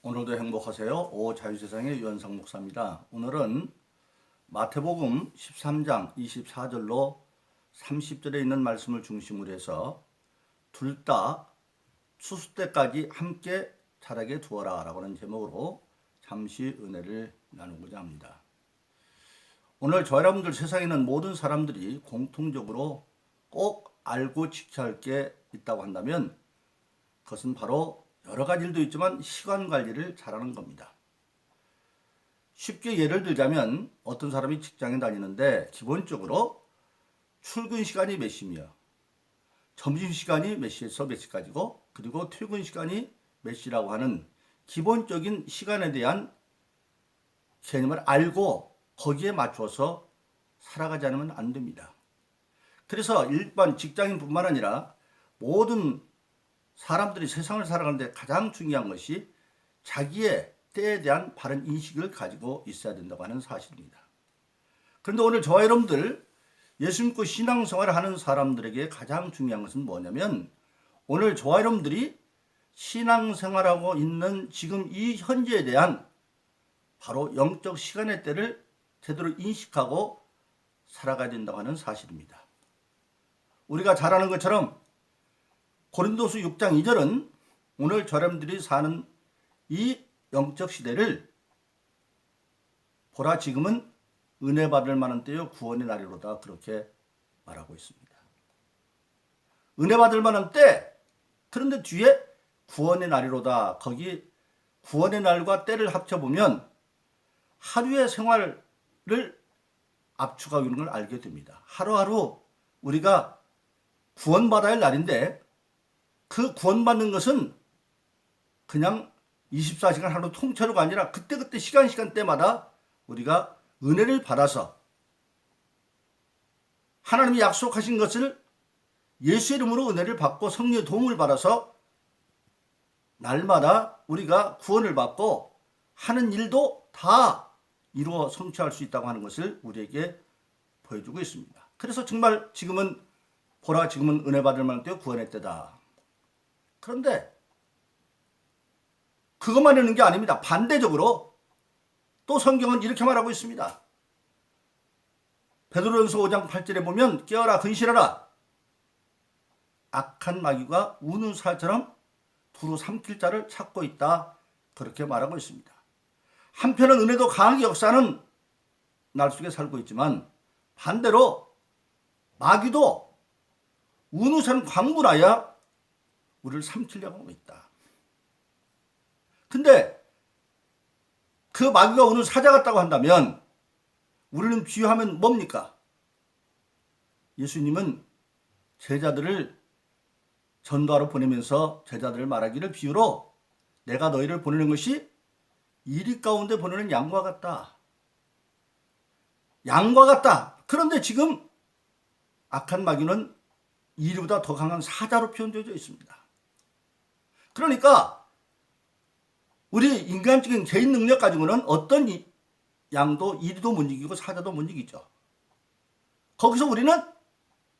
오늘도 행복하세요. 오자유세상의 유현상 목사입니다. 오늘은 마태복음 13장 24절로 30절에 있는 말씀을 중심으로 해서 둘 다 추수 때까지 함께 자라게 두어라 라고 하는 제목으로 잠시 은혜를 나누고자 합니다. 오늘 저 여러분들 세상에 있는 모든 사람들이 공통적으로 꼭 알고 지켜야 할 게 있다고 한다면 그것은 바로 여러 가지 일도 있지만 시간 관리를 잘하는 겁니다. 쉽게 예를 들자면 어떤 사람이 직장에 다니는데 기본적으로 출근 시간이 몇 시며 점심시간이 몇 시에서 몇 시까지고 그리고 퇴근 시간이 몇 시라고 하는 기본적인 시간에 대한 개념을 알고 거기에 맞춰서 살아가지 않으면 안 됩니다. 그래서 일반 직장인뿐만 아니라 모든 사람들이 세상을 살아가는데 가장 중요한 것이 자기의 때에 대한 바른 인식을 가지고 있어야 된다고 하는 사실입니다. 그런데 오늘 저와 여러분들 예수 믿고 신앙생활을 하는 사람들에게 가장 중요한 것은 뭐냐면 오늘 저와 여러분들이 신앙생활하고 있는 지금 이 현재에 대한 바로 영적 시간의 때를 제대로 인식하고 살아가야 된다고 하는 사실입니다. 우리가 잘 아는 것처럼 고린도서 6장 2절은 오늘 저람들이 사는 이 영적 시대를 보라 지금은 은혜 받을 만한 때요 구원의 날이로다 그렇게 말하고 있습니다. 은혜 받을 만한 때 그런데 뒤에 구원의 날이로다 거기 구원의 날과 때를 합쳐보면 하루의 생활을 압축하고 있는 걸 알게 됩니다. 하루하루 우리가 구원받아야 할 날인데 그 구원받는 것은 그냥 24시간 하루 통째로가 아니라 그때그때 시간대마다 우리가 은혜를 받아서 하나님이 약속하신 것을 예수 이름으로 은혜를 받고 성령의 도움을 받아서 날마다 우리가 구원을 받고 하는 일도 다 이루어 성취할 수 있다고 하는 것을 우리에게 보여주고 있습니다. 그래서 정말 지금은 보라 지금은 은혜 받을 만한 때요 구원의 때다. 그런데 그것만 있는 게 아닙니다. 반대적으로 또 성경은 이렇게 말하고 있습니다. 베드로전서 5장 8절에 보면 깨어라 근실하라 악한 마귀가 우는 사자처럼 두루 삼킬 자를 찾고 있다 그렇게 말하고 있습니다. 한편은 은혜도 강하게 역사하는 날 속에 살고 있지만 반대로 마귀도 우누산 광분하여 우리를 삼키려고 하고 있다. 근데 그 마귀가 오늘 사자 같다고 한다면 우리는 비유하면 뭡니까? 예수님은 제자들을 전도하러 보내면서 제자들을 말하기를 비유로 내가 너희를 보내는 것이 이리 가운데 보내는 양과 같다. 양과 같다. 그런데 지금 악한 마귀는 이리보다 더 강한 사자로 표현되어 있습니다. 그러니까 우리 인간적인 개인 능력 가지고는 어떤 양도 이리도 못 이기고 사자도 못 이기죠. 거기서 우리는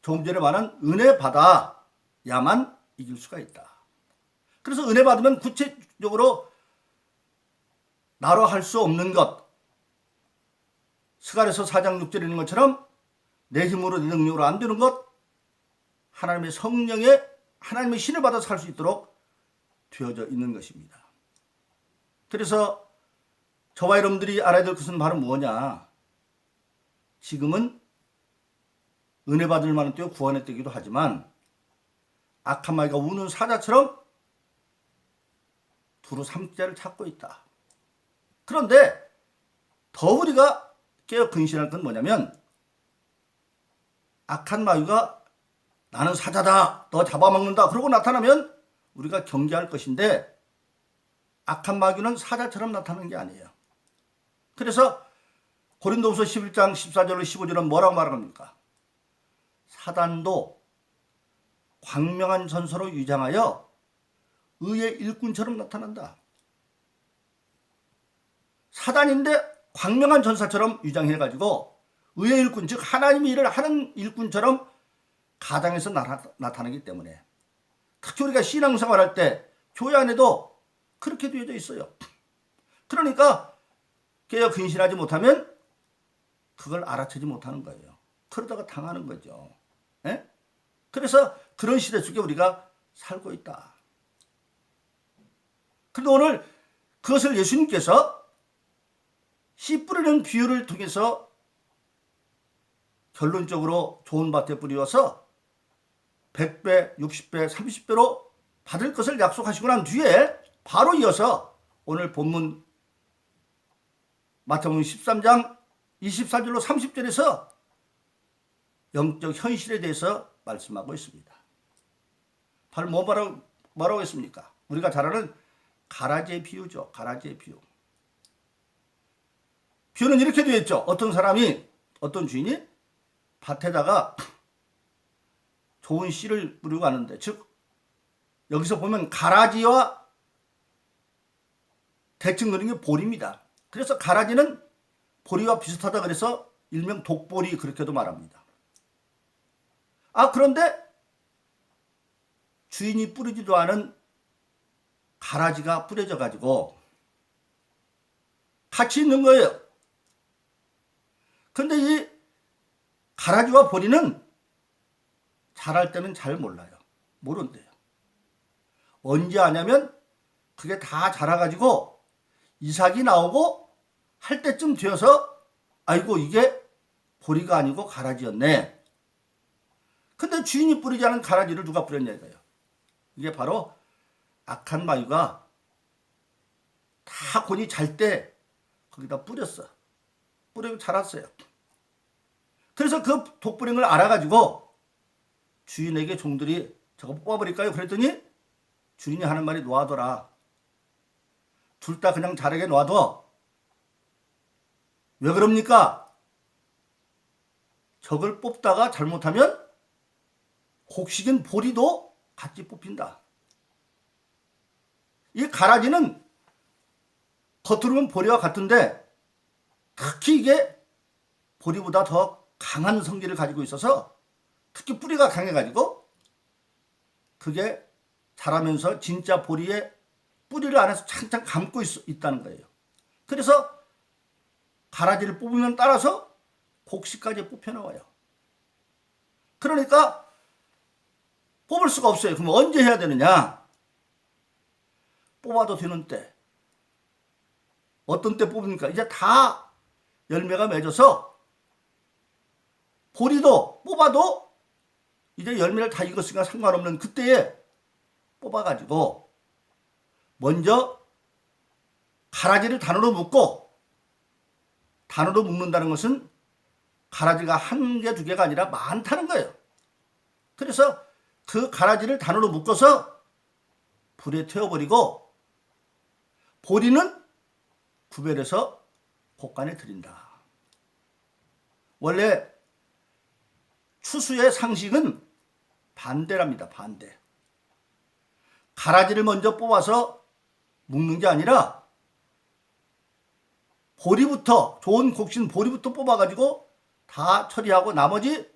조금 전에 말한 은혜 받아야만 이길 수가 있다. 그래서 은혜 받으면 구체적으로 나로 할 수 없는 것 스가랴서 4장 6절에 있는 것처럼 내 힘으로 내 능력으로 안 되는 것 하나님의 성령의 하나님의 신을 받아 살 수 있도록 되어져 있는 것입니다. 그래서 저와 여러분들이 알아야 될 것은 바로 뭐냐? 지금은 은혜 받을 만한 때요 구원의 때이기도 하지만 악한 마귀가 우는 사자처럼 두루 삼자를 찾고 있다. 그런데 더 우리가 깨어 근신할 건 뭐냐면 악한 마귀가 나는 사자다 너 잡아먹는다 그러고 나타나면 우리가 경계할 것인데 악한 마귀는 사자처럼 나타나는 게 아니에요. 그래서 고린도후서 11장 14절로 15절은 뭐라고 말합니까? 사단도 광명한 전서로 위장하여 의의 일꾼처럼 나타난다. 사단인데 광명한 전사처럼 위장해가지고 의의 일꾼 즉 하나님의 일을 하는 일꾼처럼 가장에서 나타나기 때문에 특히 우리가 신앙생활할 때 교회 안에도 그렇게 되어져 있어요. 그러니까 깨어 근신하지 못하면 그걸 알아채지 못하는 거예요. 그러다가 당하는 거죠. 예? 그래서 그런 시대 속에 우리가 살고 있다. 그런데 오늘 그것을 예수님께서 씨 뿌리는 비유를 통해서 결론적으로 좋은 밭에 뿌리어서 100배, 60배, 30배로 받을 것을 약속하시고 난 뒤에 바로 이어서 오늘 본문 마태복음 13장 24절로 30절에서 영적 현실에 대해서 말씀하고 있습니다. 바로 뭐라고 했습니까? 우리가 잘 아는 가라지의 비유죠. 가라지의 비유. 비유는 이렇게 되어 있죠. 어떤 주인이 밭에다가 좋은 씨를 뿌리고 가는데, 즉 여기서 보면 가라지와 대칭 그린 게 보리입니다. 그래서 가라지는 보리와 비슷하다 그래서 일명 독보리 그렇게도 말합니다. 그런데 주인이 뿌리지도 않은 가라지가 뿌려져 가지고 같이 있는 거예요. 근데 이 가라지와 보리는 자랄 때는 잘 몰라요. 모른대요. 언제 하냐면 그게 다 자라가지고 이삭이 나오고 할 때쯤 되어서 아이고 이게 보리가 아니고 가라지였네. 근데 주인이 뿌리지 않은 가라지를 누가 뿌렸냐 이거예요. 이게 바로 악한 마귀가 다 곤이 잘 때 거기다 뿌렸어. 뿌리고 자랐어요. 그래서 그 독뿌린 걸 알아가지고 주인에게 종들이 저거 뽑아버릴까요? 그랬더니 주인이 하는 말이 놔둬라. 둘 다 그냥 자라게 놔둬. 왜 그럽니까? 저걸 뽑다가 잘못하면 곡식인 보리도 같이 뽑힌다. 이 가라지는 겉으로는 보리와 같은데 특히 이게 보리보다 더 강한 성질을 가지고 있어서 특히 뿌리가 강해가지고 그게 자라면서 진짜 보리의 뿌리를 안에서 창창 감고 있다는 거예요. 그래서 가라지를 뽑으면 따라서 곡식까지 뽑혀나와요. 그러니까 뽑을 수가 없어요. 그럼 언제 해야 되느냐? 뽑아도 되는 때. 어떤 때 뽑습니까? 이제 다 열매가 맺어서 보리도 뽑아도 이제 열매를 다 익었으니까 상관없는 그때에 뽑아가지고 먼저 가라지를 단으로 묶고, 단으로 묶는다는 것은 가라지가 한 개, 두 개가 아니라 많다는 거예요. 그래서 그 가라지를 단으로 묶어서 불에 태워버리고 보리는 구별해서 곡간에 들인다. 원래 추수의 상식은 반대랍니다. 반대. 가라지를 먼저 뽑아서 묶는 게 아니라 보리부터, 좋은 곡신 보리부터 뽑아가지고 다 처리하고 나머지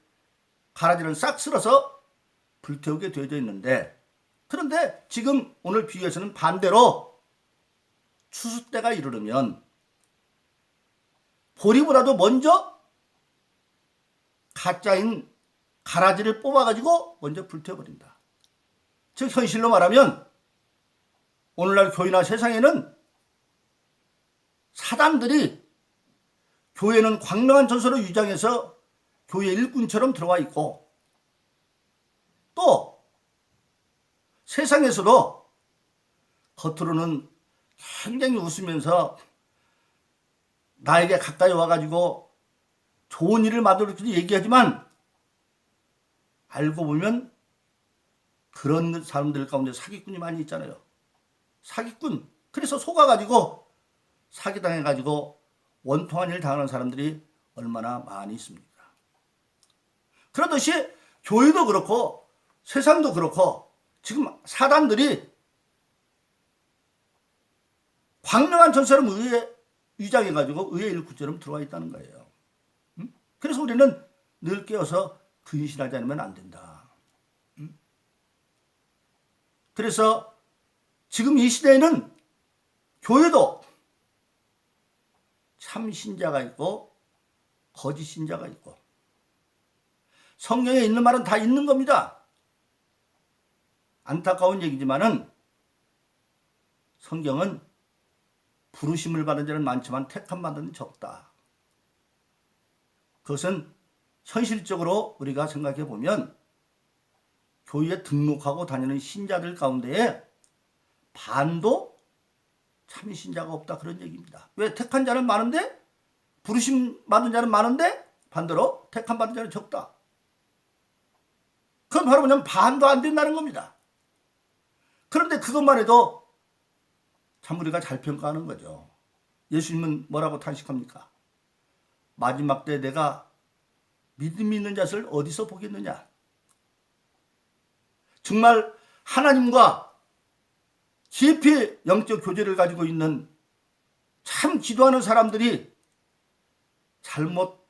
가라지는 싹 쓸어서 불태우게 되어져 있는데, 그런데 지금 오늘 비유에서는 반대로 추수 때가 이르면 보리보다도 먼저 가짜인 가라지를 뽑아가지고 먼저 불태워버린다. 즉 현실로 말하면 오늘날 교회나 세상에는 사단들이 교회는 광명한 전설을 위장해서 교회 일꾼처럼 들어와 있고, 또 세상에서도 겉으로는 굉장히 웃으면서 나에게 가까이 와가지고 좋은 일을 만들어주고 얘기하지만 알고 보면 그런 사람들 가운데 사기꾼이 많이 있잖아요. 사기꾼. 그래서 속아가지고 사기당해가지고 원통한 일 당하는 사람들이 얼마나 많이 있습니까? 그러듯이 교회도 그렇고 세상도 그렇고 지금 사단들이 광명한 전설을 의에 위장해가지고 의의 일꾼처럼 들어와 있다는 거예요. 그래서 우리는 늘 깨어서 근신하지 않으면 안 된다. 그래서 지금 이 시대에는 교회도 참 신자가 있고 거짓 신자가 있고, 성경에 있는 말은 다 있는 겁니다. 안타까운 얘기지만은 성경은 부르심을 받은 자는 많지만 택함 받은 자는 적다. 그것은 현실적으로 우리가 생각해 보면 교회에 등록하고 다니는 신자들 가운데에 반도 참 신자가 없다, 그런 얘기입니다. 왜? 택한 자는 많은데, 부르심 받은 자는 많은데 반대로 택함 받은 자는 적다. 그건 바로 그냥 반도 안 된다는 겁니다. 그런데 그것만 해도 참 우리가 잘 평가하는 거죠. 예수님은 뭐라고 탄식합니까? 마지막 때 내가 믿음 있는 자를 어디서 보겠느냐? 정말 하나님과 깊이 영적 교제를 가지고 있는 참 기도하는 사람들이 잘못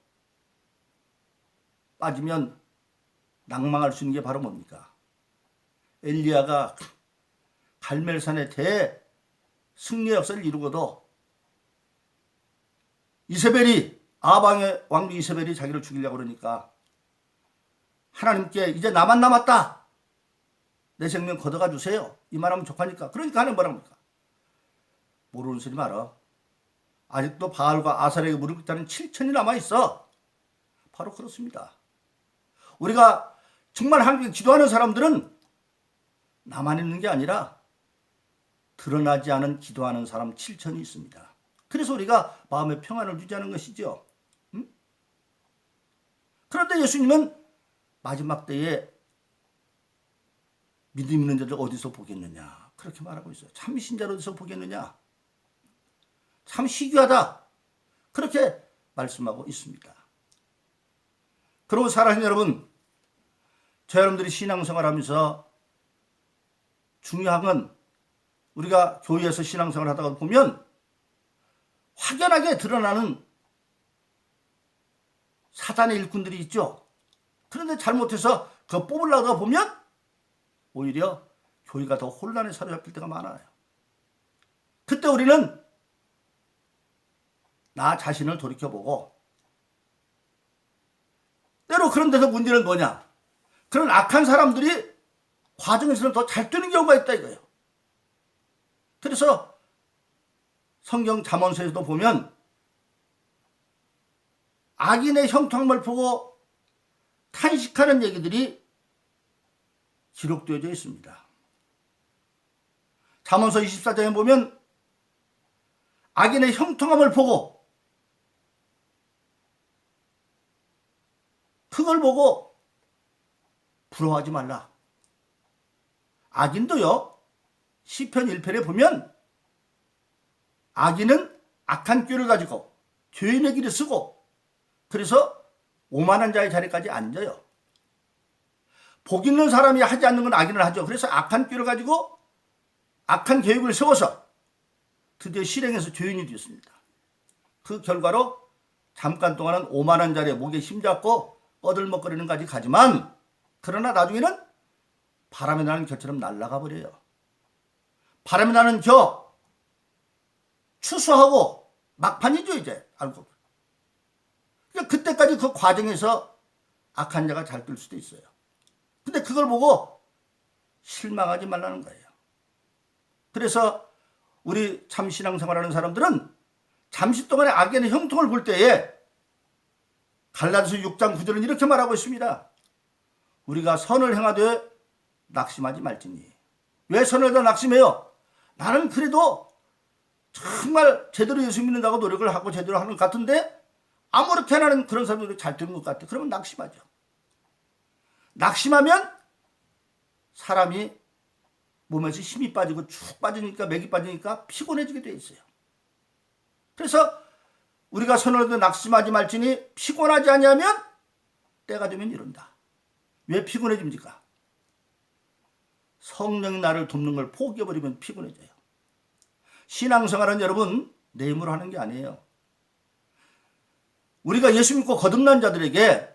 빠지면 낭망할 수 있는 게 바로 뭡니까? 엘리야가 갈멜산의 대승리의 역사를 이루고도 이세벨이, 아방의 왕비 이세벨이 자기를 죽이려고 그러니까 하나님께 이제 나만 남았다, 내 생명 걷어가 주세요, 이 말하면 족하니까. 그러니까 하나님 뭐라고 합니까? 모르는 소리 말아. 아직도 바알과 아사레에게 무릎 꿇다는 7천이 남아있어. 바로 그렇습니다. 우리가 정말 하나님께 기도하는 사람들은 나만 있는 게 아니라 드러나지 않은 기도하는 사람 7천이 있습니다. 그래서 우리가 마음의 평안을 유지하는 것이죠. 그런데 예수님은 마지막 때에 믿음 있는 자들 어디서 보겠느냐, 그렇게 말하고 있어요. 참 신자를 어디서 보겠느냐, 참 희귀하다, 그렇게 말씀하고 있습니다. 그러고 사랑하는 여러분, 저 여러분들이 신앙생활하면서 중요한 건, 우리가 교회에서 신앙생활 하다가 보면 확연하게 드러나는 사단의 일꾼들이 있죠. 그런데 잘못해서 그거 뽑으려다가 보면 오히려 교회가 더 혼란에 사로잡힐 때가 많아요. 그때 우리는 나 자신을 돌이켜보고, 때로 그런 데서 문제는 뭐냐, 그런 악한 사람들이 과정에서는 더 잘 되는 경우가 있다 이거예요. 그래서 성경 잠언서에서도 보면 악인의 형통함을 보고 탄식하는 얘기들이 기록되어져 있습니다. 잠언서 24장에 보면 악인의 형통함을 보고, 그걸 보고 부러워하지 말라. 악인도요, 시편 1편에 보면 악인은 악한 꾀를 가지고 죄인의 길을 쓰고, 그래서 오만한 자의 자리까지 앉아요. 복 있는 사람이 하지 않는 건 악인을 하죠. 그래서 악한 꾀를 가지고 악한 계획을 세워서 드디어 실행해서 죄인이 되었습니다. 그 결과로 잠깐 동안은 오만한 자리에 목에 힘잡고 꺼들먹거리는 까지 가지만, 그러나 나중에는 바람에 나는 겨처럼 날아가 버려요. 바람에 나는 겨, 추수하고 막판이죠 이제 알고. 그러니까 그때까지 그 과정에서 악한 자가 잘 뜰 수도 있어요. 근데 그걸 보고 실망하지 말라는 거예요. 그래서 우리 참 신앙생활하는 사람들은 잠시 동안의 악인의 형통을 볼 때에 갈라디아서 6장 9절은 이렇게 말하고 있습니다. 우리가 선을 행하되 낙심하지 말지니. 왜 선을 하다 낙심해요? 나는 그래도 정말 제대로 예수 믿는다고 노력을 하고 제대로 하는 것 같은데 아무렇게 나는 그런 사람들이 잘 되는 것 같아. 그러면 낙심하죠. 낙심하면 사람이 몸에서 힘이 빠지고 축 빠지니까, 맥이 빠지니까 피곤해지게 돼 있어요. 그래서 우리가 선을 하되 낙심하지 말지니 피곤하지 아니하면 때가 되면 이른다. 왜 피곤해집니까? 성령이 나를 돕는 걸 포기해버리면 피곤해져요. 신앙생활은 여러분 내 힘으로 하는 게 아니에요. 우리가 예수 믿고 거듭난 자들에게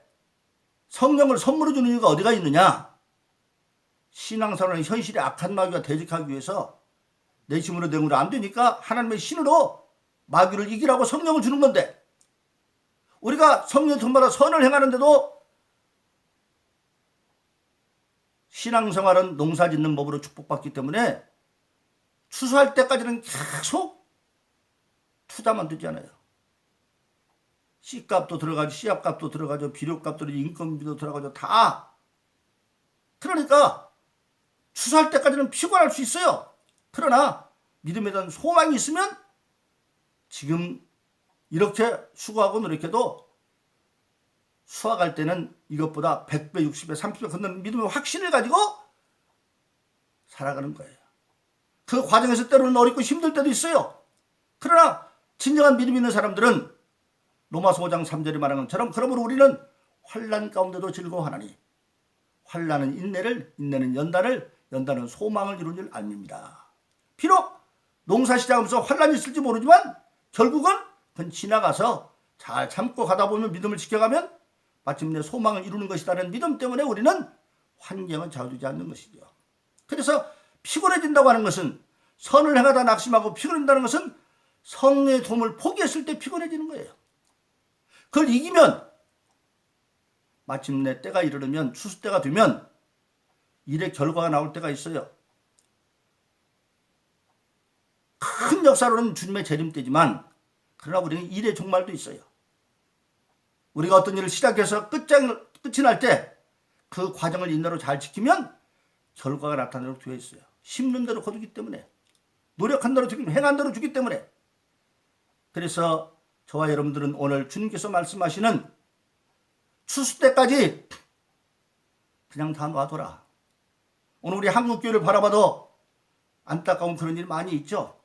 성령을 선물로 주는 이유가 어디가 있느냐? 신앙생활은 현실의 악한 마귀가 대적하기 위해서 내 힘으로 내 힘으로 안 되니까 하나님의 신으로 마귀를 이기라고 성령을 주는 건데, 우리가 성령 통받아 선을 행하는데도 신앙생활은 농사짓는 법으로 축복받기 때문에 추수할 때까지는 계속 투자만 되잖아요. 씨값도 들어가죠. 씨앗값도 들어가죠. 비료값도 들어가죠. 인건비도 들어가죠. 다. 그러니까 추수할 때까지는 피곤할 수 있어요. 그러나 믿음에 대한 소망이 있으면 지금 이렇게 수고하고 노력해도 수확할 때는 이것보다 100배, 60배, 30배 걷는 믿음의 확신을 가지고 살아가는 거예요. 그 과정에서 때로는 어렵고 힘들 때도 있어요. 그러나 진정한 믿음 있는 사람들은 로마서 5장 3절에 말한 것처럼 그러므로 우리는 환난 가운데도 즐거워하나니 환난은 인내를, 인내는 연단을, 연단은 소망을 이룬 줄 압니다. 비록 농사 시작하면서 환난이 있을지 모르지만 결국은 그건 지나가서 잘 참고 가다 보면 믿음을 지켜가면 마침내 소망을 이루는 것이라는 믿음 때문에 우리는 환경은 좌우되지 않는 것이죠. 그래서 피곤해진다고 하는 것은, 선을 행하다 낙심하고 피곤해진다는 것은 성령의 도움을 포기했을 때 피곤해지는 거예요. 그걸 이기면 마침내 때가 이르면, 추수 때가 되면 일의 결과가 나올 때가 있어요. 큰 역사로는 주님의 재림 때지만 그러나 우리는 일의 종말도 있어요. 우리가 어떤 일을 시작해서 끝이 날 때 그 과정을 인내로 잘 지키면 결과가 나타나도록 되어 있어요. 심는 대로 거두기 때문에, 노력한 대로 주기, 행한 대로 주기 때문에. 그래서 저와 여러분들은 오늘 주님께서 말씀하시는 추수 때까지 그냥 다 놔둬라. 오늘 우리 한국교회를 바라봐도 안타까운 그런 일 많이 있죠.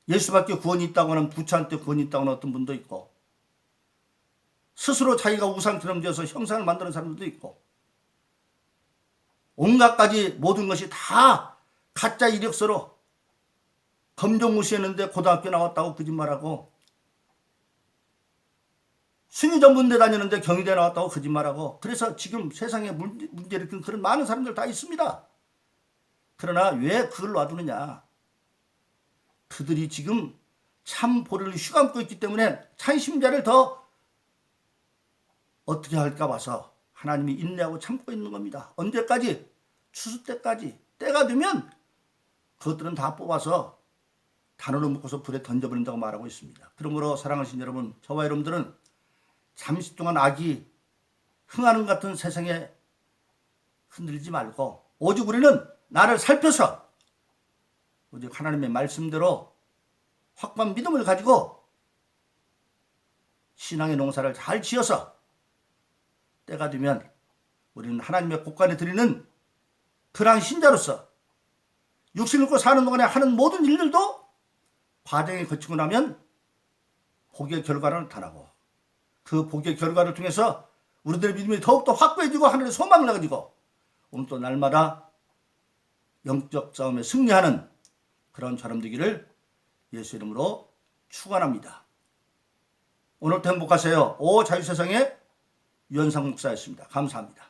예수밖에 구원이 있다고 하는, 부처한테 구원이 있다고 하는 어떤 분도 있고, 스스로 자기가 우상처럼 되어서 형상을 만드는 사람들도 있고, 온갖 가지 모든 것이 다 가짜 이력서로 검정고시했는데 고등학교 나왔다고 거짓말하고, 순위전문대 다니는데 경희대 나왔다고 거짓말하고, 그래서 지금 세상에 문제 일으킨 그런 많은 사람들 다 있습니다. 그러나 왜 그걸 놔두느냐? 그들이 지금 참 보리를 휘감고 있기 때문에 찬심자를 더 어떻게 할까 봐서 하나님이 인내하고 참고 있는 겁니다. 언제까지? 추수 때까지. 때가 되면 그것들은 다 뽑아서 단으로 묶어서 불에 던져버린다고 말하고 있습니다. 그러므로 사랑하신 여러분, 저와 여러분들은 잠시 동안 악이 흥하는 것 같은 세상에 흔들리지 말고 오직 우리는 나를 살펴서 오직 하나님의 말씀대로 확고한 믿음을 가지고 신앙의 농사를 잘 지어서 때가 되면 우리는 하나님의 곳간에 드리는 그러한 신자로서 육신을 입고 사는 동안에 하는 모든 일들도 과정에 거치고 나면 복의 결과를 나타나고, 그 복의 결과를 통해서 우리들의 믿음이 더욱더 확고해지고 하늘의 소망을 가지고 오늘 또 날마다 영적 싸움에 승리하는 그런 사람 되기를 예수 이름으로 축원합니다. 오늘도 행복하세요. 오 자유세상의 유현상 목사였습니다. 감사합니다.